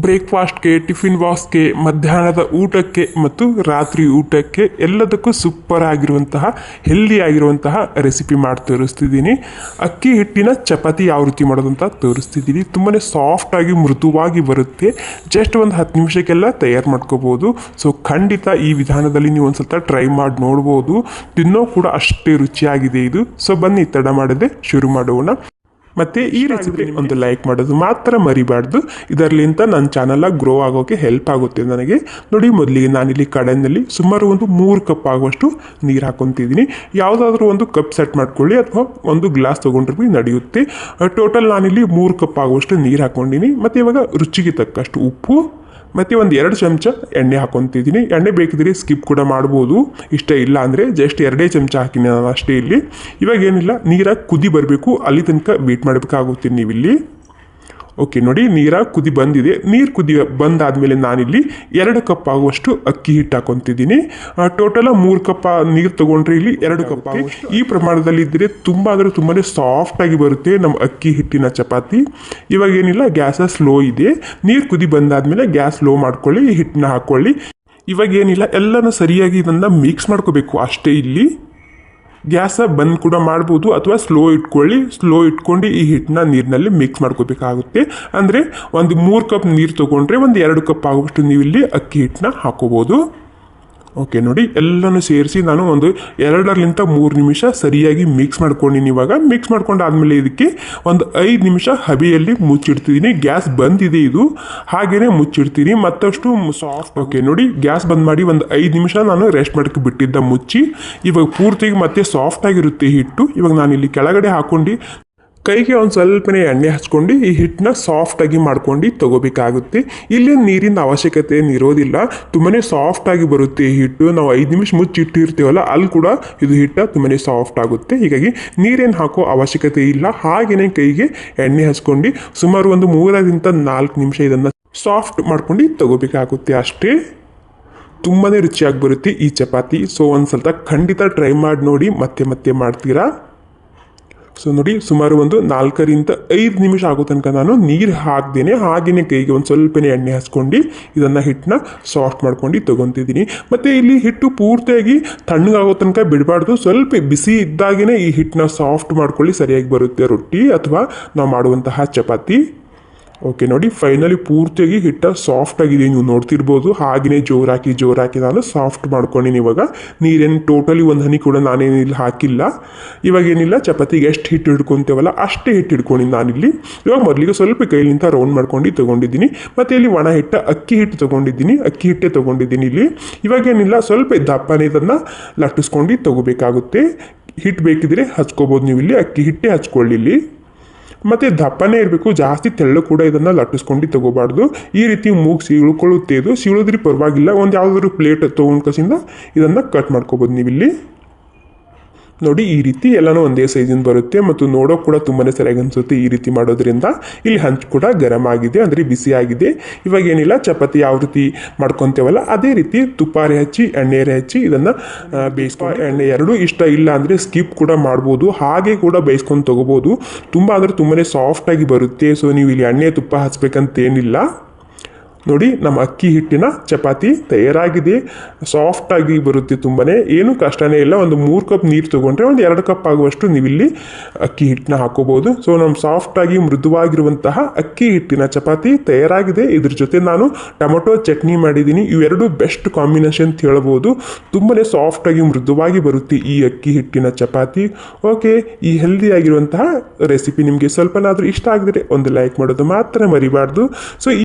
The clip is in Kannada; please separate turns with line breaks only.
ಬ್ರೇಕ್ಫಾಸ್ಟ್ಗೆ, ಟಿಫಿನ್ ಬಾಕ್ಸ್ಗೆ, ಮಧ್ಯಾಹ್ನದ ಊಟಕ್ಕೆ ಮತ್ತು ರಾತ್ರಿ ಊಟಕ್ಕೆ ಎಲ್ಲದಕ್ಕೂ ಸೂಪರ್ ಆಗಿರುವಂತಹ ಹೆಲ್ದಿ ಆಗಿರುವಂತಹ ರೆಸಿಪಿ ಮಾಡಿ ತೋರಿಸ್ತಿದ್ದೀನಿ. ಅಕ್ಕಿ ಹಿಟ್ಟಿನ ಚಪಾತಿ ಯಾವ ರೀತಿ ಮಾಡೋದಂತ ತೋರಿಸ್ತಿದ್ದೀನಿ. ತುಂಬಾ ಸಾಫ್ಟಾಗಿ ಮೃದುವಾಗಿ ಬರುತ್ತೆ. ಜಸ್ಟ್ ಒಂದು 10 ನಿಮಿಷಕ್ಕೆಲ್ಲ ತಯಾರು ಮಾಡ್ಕೋಬೋದು. ಸೊ ಖಂಡಿತ ಈ ವಿಧಾನದಲ್ಲಿ ನೀವು ಒಂದು ಸ್ವಲ್ಪ ಟ್ರೈ ಮಾಡಿ ನೋಡ್ಬೋದು. ತಿನ್ನೋ ಕೂಡ ಅಷ್ಟೇ ರುಚಿಯಾಗಿದೆ ಇದು. ಸೊ ಬನ್ನಿ ತಡ ಮಾಡದೆ ಶುರು ಮಾಡೋಣ. ಮತ್ತು ಈ ರೆಸಿಪಿ ಒಂದು ಲೈಕ್ ಮಾಡೋದು ಮಾತ್ರ ಮರಿಬಾರ್ದು. ಇದರಲ್ಲಿಂದ ನನ್ನ ಚಾನಲ್ ಗ್ರೋ ಆಗೋಕ್ಕೆ ಹೆಲ್ಪ್ ಆಗುತ್ತೆ ನನಗೆ. ನೋಡಿ, ಮೊದಲಿಗೆ ನಾನಿಲ್ಲಿ ಕಡಾಯಿನಲ್ಲಿ ಸುಮಾರು ಒಂದು 3 ಕಪ್ ಆಗುವಷ್ಟು ನೀರು ಹಾಕೊತಿದ್ದೀನಿ. ಯಾವುದಾದ್ರೂ ಒಂದು ಕಪ್ ಸೆಟ್ ಮಾಡ್ಕೊಳ್ಳಿ ಅಥವಾ ಒಂದು ಗ್ಲಾಸ್ ತೊಗೊಂಡ್ರೆ ನಡೆಯುತ್ತೆ. ಟೋಟಲ್ ನಾನಿಲ್ಲಿ 3 ಕಪ್ ಆಗುವಷ್ಟು ನೀರು ಹಾಕ್ಕೊಂಡಿನಿ. ಮತ್ತು ಇವಾಗ ರುಚಿಗೆ ತಕ್ಕಷ್ಟು ಉಪ್ಪು ಮತ್ತು ಒಂದು 2 ಚಮಚ ಎಣ್ಣೆ ಹಾಕೊತಿದ್ದೀನಿ. ಎಣ್ಣೆ ಬೇಕಿದ್ರೆ ಸ್ಕಿಪ್ ಕೂಡ ಮಾಡ್ಬೋದು, ಇಷ್ಟ ಇಲ್ಲ ಅಂದರೆ ಜಸ್ಟ್ 2 ಚಮಚ ಹಾಕಿನಿ ನಾನು ಅಷ್ಟೇ. ಇಲ್ಲಿ ಇವಾಗ ಏನಿಲ್ಲ, ನೀರಾಗಿ ಕುದಿ ಬರಬೇಕು, ಅಲ್ಲಿ ತನಕ ವೇಟ್ ಮಾಡಬೇಕಾಗುತ್ತೆ ನೀವಿಲ್ಲಿ. ಓಕೆ ನೋಡಿ, ನೀರಾಗಿ ಕುದಿ ಬಂದಿದೆ. ನೀರು ಕುದಿ ಬಂದಾದಮೇಲೆ ನಾನಿಲ್ಲಿ 2 ಕಪ್ ಆಗುವಷ್ಟು ಅಕ್ಕಿ ಹಿಟ್ಟು ಹಾಕೊತಿದ್ದೀನಿ. ಟೋಟಲ 3 ಕಪ್ ನೀರು ತೊಗೊಂಡ್ರೆ ಇಲ್ಲಿ 2 ಕಪ್ ಆಗುವಷ್ಟು. ಈ ಪ್ರಮಾಣದಲ್ಲಿ ಇದ್ದರೆ ತುಂಬ ಅಂದರೆ ತುಂಬಾ ಸಾಫ್ಟಾಗಿ ಬರುತ್ತೆ ನಮ್ಮ ಅಕ್ಕಿ ಹಿಟ್ಟಿನ ಚಪಾತಿ. ಇವಾಗ ಏನಿಲ್ಲ, ಗ್ಯಾಸ ಸ್ಲೋ ಇದೆ. ನೀರು ಕುದಿ ಬಂದಾದಮೇಲೆ ಗ್ಯಾಸ್ ಸ್ಲೋ ಮಾಡ್ಕೊಳ್ಳಿ, ಈ ಹಿಟ್ಟನ್ನ ಹಾಕ್ಕೊಳ್ಳಿ. ಇವಾಗ ಏನಿಲ್ಲ, ಎಲ್ಲನೂ ಸರಿಯಾಗಿ ಇದನ್ನು ಮಿಕ್ಸ್ ಮಾಡ್ಕೋಬೇಕು ಅಷ್ಟೇ. ಇಲ್ಲಿ ಗ್ಯಾಸ ಬಂದ್ ಕೂಡ ಮಾಡ್ಬೋದು ಅಥವಾ ಸ್ಲೋ ಇಟ್ಕೊಳ್ಳಿ. ಸ್ಲೋ ಇಟ್ಕೊಂಡು ಈ ಹಿಟ್ಟನ್ನ ನೀರಿನಲ್ಲಿ ಮಿಕ್ಸ್ ಮಾಡ್ಕೋಬೇಕಾಗುತ್ತೆ. ಅಂದರೆ ಒಂದು 3 ಕಪ್ ನೀರು ತೊಗೊಂಡ್ರೆ ಒಂದು 2 ಕಪ್ ಆಗುವಷ್ಟು ನೀವು ಇಲ್ಲಿ ಅಕ್ಕಿ ಹಿಟ್ಟನ್ನ ಹಾಕೋಬೋದು. ಓಕೆ ನೋಡಿ, ಎಲ್ಲನೂ ಸೇರಿಸಿ ನಾನು ಒಂದು 2-3 ನಿಮಿಷ ಸರಿಯಾಗಿ ಮಿಕ್ಸ್ ಮಾಡ್ಕೊಂಡಿನಿ. ಇವಾಗ ಮಿಕ್ಸ್ ಮಾಡ್ಕೊಂಡಾದ್ಮೇಲೆ ಇದಕ್ಕೆ ಒಂದು 5 ನಿಮಿಷ ಹಬೆಯಲ್ಲಿ ಮುಚ್ಚಿಡ್ತಿದ್ದೀನಿ. ಗ್ಯಾಸ್ ಬಂದಿದೆ, ಇದು ಹಾಗೇನೆ ಮುಚ್ಚಿಡ್ತೀನಿ ಮತ್ತಷ್ಟು ಸಾಫ್ಟ್. ಓಕೆ ನೋಡಿ, ಗ್ಯಾಸ್ ಬಂದ್ ಮಾಡಿ ಒಂದು 5 ನಿಮಿಷ ನಾನು ರೆಸ್ಟ್ ಮಾಡೋಕ್ಕೆ ಬಿಟ್ಟಿದ್ದ ಮುಚ್ಚಿ. ಇವಾಗ ಪೂರ್ತಿಗೆ ಮತ್ತೆ ಸಾಫ್ಟ್ ಆಗಿರುತ್ತೆ ಹಿಟ್ಟು. ಇವಾಗ ನಾನಿಲ್ಲಿ ಕೆಳಗಡೆ ಹಾಕೊಂಡು ಕೈಗೆ ಒಂದು ಸ್ವಲ್ಪನೇ ಎಣ್ಣೆ ಹಚ್ಕೊಂಡು ಈ ಹಿಟ್ಟನ್ನ ಸಾಫ್ಟಾಗಿ ಮಾಡ್ಕೊಂಡು ತೊಗೋಬೇಕಾಗುತ್ತೆ. ಇಲ್ಲಿ ನೀರಿನ ಅವಶ್ಯಕತೆ ಇರೋದಿಲ್ಲ, ತುಂಬಾ ಸಾಫ್ಟಾಗಿ ಬರುತ್ತೆ ಈ ಹಿಟ್ಟು. ನಾವು 5 ನಿಮಿಷ ಮುಚ್ಚಿಟ್ಟಿರ್ತೀವಲ್ಲ, ಅಲ್ಲಿ ಕೂಡ ಇದು ಹಿಟ್ಟು ತುಂಬಾ ಸಾಫ್ಟ್ ಆಗುತ್ತೆ. ಹೀಗಾಗಿ ನೀರೇನು ಹಾಕೋ ಅವಶ್ಯಕತೆ ಇಲ್ಲ. ಹಾಗೆಯೇ ಕೈಗೆ ಎಣ್ಣೆ ಹಚ್ಕೊಂಡು ಸುಮಾರು ಒಂದು 3-4 ನಿಮಿಷ ಇದನ್ನು ಸಾಫ್ಟ್ ಮಾಡ್ಕೊಂಡು ತೊಗೋಬೇಕಾಗುತ್ತೆ ಅಷ್ಟೇ. ತುಂಬಾ ರುಚಿಯಾಗಿ ಬರುತ್ತೆ ಈ ಚಪಾತಿ. ಸೊ ಒಂದು ಸ್ವಲ್ಪ ಖಂಡಿತ ಟ್ರೈ ಮಾಡಿ ನೋಡಿ, ಮತ್ತೆ ಮತ್ತೆ ಮಾಡ್ತೀರಾ. ಸೊ ನೋಡಿ, ಸುಮಾರು ಒಂದು 4-5 ನಿಮಿಷ ಆಗೋ ತನಕ ನಾನು ನೀರು ಹಾಕ್ದೇನೆ ಹಾಗೆಯೇ ಕೈಗೆ ಒಂದು ಸ್ವಲ್ಪನೇ ಎಣ್ಣೆ ಹಚ್ಕೊಂಡು ಇದನ್ನು ಹಿಟ್ಟನ್ನ ಸಾಫ್ಟ್ ಮಾಡ್ಕೊಂಡು ತೊಗೊತಿದ್ದೀನಿ. ಮತ್ತು ಇಲ್ಲಿ ಹಿಟ್ಟು ಪೂರ್ತಿಯಾಗಿ ತಣ್ಣಗಾಗೋ ತನಕ ಬಿಡಬಾರ್ದು. ಸ್ವಲ್ಪ ಬಿಸಿ ಇದ್ದಾಗೇ ಈ ಹಿಟ್ಟನ್ನ ಸಾಫ್ಟ್ ಮಾಡ್ಕೊಳ್ಳಿ, ಸರಿಯಾಗಿ ಬರುತ್ತೆ ರೊಟ್ಟಿ ಅಥವಾ ನಾವು ಮಾಡುವಂತಹ ಚಪಾತಿ. ಓಕೆ ನೋಡಿ, ಫೈನಲಿ ಪೂರ್ತಿಯಾಗಿ ಹಿಟ್ಟು ಸಾಫ್ಟ್ ಆಗಿದೆ, ನೀವು ನೋಡ್ತಿರ್ಬೋದು. ಹಾಗೆಯೇ ಜೋರಾಕಿ ನಾನು ಸಾಫ್ಟ್ ಮಾಡ್ಕೊಂಡಿನಿ. ಇವಾಗ ನೀರೇನು ಟೋಟಲಿ ಒಂದು ಹನಿ ಕೂಡ ನಾನೇನಿಲ್ಲ ಹಾಕಿಲ್ಲ. ಇವಾಗ ಏನಿಲ್ಲ, ಚಪಾತಿಗೆ ಎಷ್ಟು ಹಿಟ್ಟು ಹಿಡ್ಕೊತೇವಲ್ಲ ಅಷ್ಟೇ ಹಿಟ್ಟು ಹಿಡ್ಕೊಂಡು ನಾನಿಲ್ಲಿ ಇವಾಗ ಮೊದಲಿಗೆ ಸ್ವಲ್ಪ ಕೈಲಿಂದ ರೌಂಡ್ ಮಾಡ್ಕೊಂಡು ತೊಗೊಂಡಿದ್ದೀನಿ. ಮತ್ತು ಇಲ್ಲಿ ಒಣ ಹಿಟ್ಟು ಅಕ್ಕಿ ಹಿಟ್ಟು ತೊಗೊಂಡಿದ್ದೀನಿ ಇಲ್ಲಿ. ಇವಾಗೇನಿಲ್ಲ, ಸ್ವಲ್ಪ ದಪ್ಪನೇ ಇದನ್ನು ಲಟ್ಟಿಸ್ಕೊಂಡು ತೊಗೋಬೇಕಾಗುತ್ತೆ. ಹಿಟ್ಟು ಬೇಕಿದ್ರೆ ಹಚ್ಕೋಬೋದು ನೀವು ಇಲ್ಲಿ, ಅಕ್ಕಿ ಹಿಟ್ಟೆ ಹಚ್ಕೊಳ್ಳಿ ಇಲ್ಲಿ. ಮತ್ತು ದಪ್ಪನೇ ಇರಬೇಕು, ಜಾಸ್ತಿ ತೆಳ್ಳು ಕೂಡ ಇದನ್ನು ಲಟ್ಟಿಸ್ಕೊಂಡು ತೊಗೋಬಾರ್ದು. ಈ ರೀತಿ ಮೂಗು ಸೀಳ್ಕೊಳ್ಳುತ್ತೆ. ಇದು ಸೀಳಿದ್ರಿ ಪರವಾಗಿಲ್ಲ, ಒಂದು ಯಾವುದಾದ್ರು ಪ್ಲೇಟ್ ತೊಗೊಂಡು ಕಸಿಂದ ಇದನ್ನು ಕಟ್ ಮಾಡ್ಕೋಬೋದು ನೀವಿಲ್ಲಿ. ನೋಡಿ, ಈ ರೀತಿ ಎಲ್ಲನೂ ಒಂದೇ ಸೈಜಿಂದ ಬರುತ್ತೆ ಮತ್ತು ನೋಡೋಕೆ ಕೂಡ ತುಂಬಾ ಸರಿಯಾಗಿ ಅನಿಸುತ್ತೆ ಈ ರೀತಿ ಮಾಡೋದ್ರಿಂದ. ಇಲ್ಲಿ ಹಂಚು ಕೂಡ ಗರಂ ಆಗಿದೆ, ಅಂದರೆ ಬಿಸಿ ಆಗಿದೆ. ಇವಾಗ ಏನಿಲ್ಲ, ಚಪಾತಿ ಯಾವ ರೀತಿ ಮಾಡ್ಕೊತೇವಲ್ಲ ಅದೇ ರೀತಿ ತುಪ್ಪಾರೆ ಹಚ್ಚಿ ಎಣ್ಣೆರೆ ಹಚ್ಚಿ ಇದನ್ನು ಬೇಯಿಸ್ಕೊಂಡು, ಎಣ್ಣೆ ಎರಡೂ ಇಷ್ಟ ಇಲ್ಲ ಅಂದರೆ ಸ್ಕಿಪ್ ಕೂಡ ಮಾಡ್ಬೋದು, ಹಾಗೆ ಕೂಡ ಬೇಯಿಸ್ಕೊಂಡು ತೊಗೋಬೋದು. ತುಂಬ ಅಂದರೆ ತುಂಬಾ ಸಾಫ್ಟಾಗಿ ಬರುತ್ತೆ. ಸೊ ನೀವು ಇಲ್ಲಿ ಎಣ್ಣೆ ತುಪ್ಪ ಹಚ್ಬೇಕಂತೇನಿಲ್ಲ. ನೋಡಿ, ನಮ್ಮ ಅಕ್ಕಿ ಹಿಟ್ಟಿನ ಚಪಾತಿ ತಯಾರಾಗಿದೆ. ಸಾಫ್ಟಾಗಿ ಬರುತ್ತೆ, ತುಂಬಾ ಏನು ಕಷ್ಟನೇ ಇಲ್ಲ. ಒಂದು 3 ಕಪ್ ನೀರು ತೊಗೊಂಡ್ರೆ ಒಂದು 2 ಕಪ್ ಆಗುವಷ್ಟು ನೀವಿಲ್ಲಿ ಅಕ್ಕಿ ಹಿಟ್ಟನ್ನ ಹಾಕೋಬೋದು. ಸೊ ನಮ್ಮ ಸಾಫ್ಟಾಗಿ ಮೃದುವಾಗಿರುವಂತಹ ಅಕ್ಕಿ ಹಿಟ್ಟಿನ ಚಪಾತಿ ತಯಾರಾಗಿದೆ. ಇದ್ರ ಜೊತೆ ನಾನು ಟೊಮೊಟೊ ಚಟ್ನಿ ಮಾಡಿದ್ದೀನಿ. ಇವೆರಡು ಬೆಸ್ಟ್ ಕಾಂಬಿನೇಷನ್ ಅಂತ ಹೇಳ್ಬೋದು. ತುಂಬಾ ಸಾಫ್ಟಾಗಿ ಮೃದುವಾಗಿ ಬರುತ್ತೆ ಈ ಅಕ್ಕಿ ಹಿಟ್ಟಿನ ಚಪಾತಿ. ಓಕೆ, ಈ ಹೆಲ್ದಿಯಾಗಿರುವಂತಹ ರೆಸಿಪಿ ನಿಮಗೆ ಸ್ವಲ್ಪನಾದರೂ ಇಷ್ಟ ಆಗಿದ್ರೆ ಒಂದು ಲೈಕ್ ಮಾಡೋದು ಮಾತ್ರ ಮರಿಬಾರ್ದು. ಸೊ